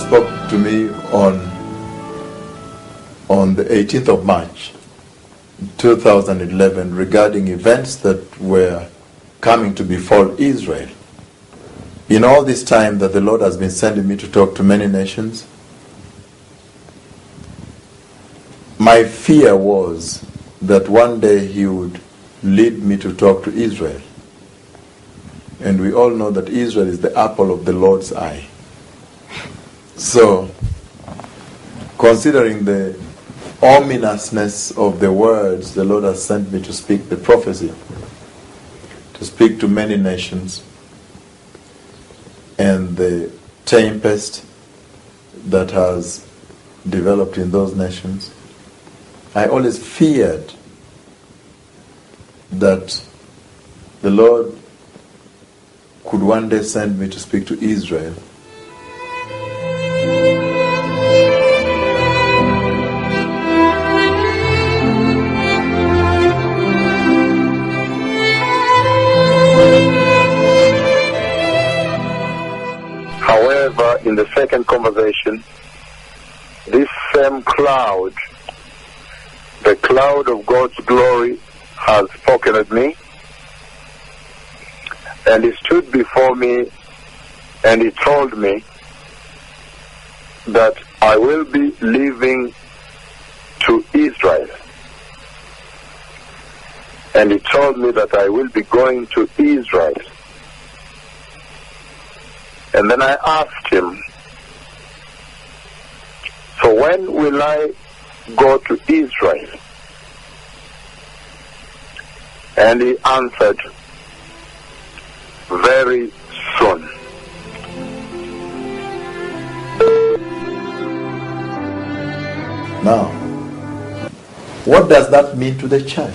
spoke to me on the 18th of March 2011 regarding events that were coming to befall Israel. In all this time that the Lord has been sending me to talk to many nations, my fear was that one day He would lead me to talk to Israel. And we all know that Israel is the apple of the Lord's eye. So, considering the ominousness of the words the Lord has sent me to speak, the prophecy, to speak to many nations, and the tempest that has developed in those nations, I always feared that the Lord could one day send me to speak to Israel. However, in the second conversation, this same cloud, the cloud of God's glory, has spoken at me, and He stood before me and He told me that I will be leaving to Israel. And He told me that I will be going to Israel. And then I asked Him, so when will I go to Israel? And He answered, very soon. Now, what does that mean to the church?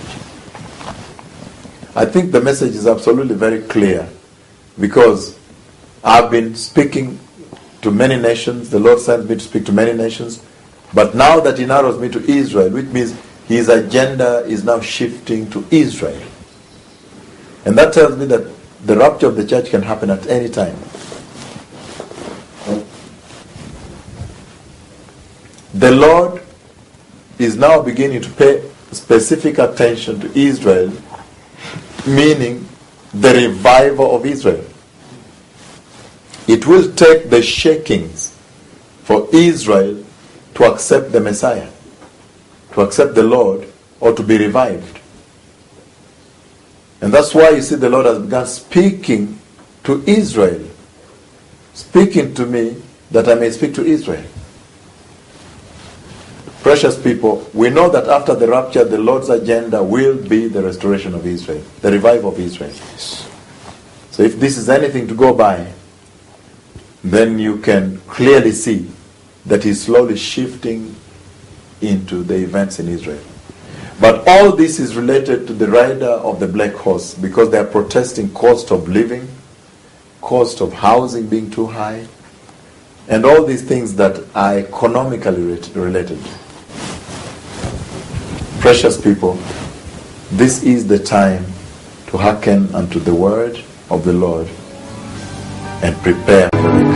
I think the message is absolutely very clear, because I've been speaking to many nations. The Lord sent me to speak to many nations. But now that He narrows me to Israel, which means His agenda is now shifting to Israel. And that tells me that the rapture of the church can happen at any time. The Lord is now beginning to pay specific attention to Israel, meaning the revival of Israel. It will take the shakings for Israel to accept the Messiah, to accept the Lord, or to be revived. And that's why you see the Lord has begun speaking to Israel, speaking to me that I may speak to Israel. Precious people, we know that after the rapture, the Lord's agenda will be the restoration of Israel, the revival of Israel. So if this is anything to go by, then you can clearly see that He's slowly shifting into the events in Israel. But all this is related to the rider of the black horse, because they are protesting cost of living, cost of housing being too high, and all these things that are economically related. Precious people, this is the time to hearken unto the word of the Lord and prepare for it.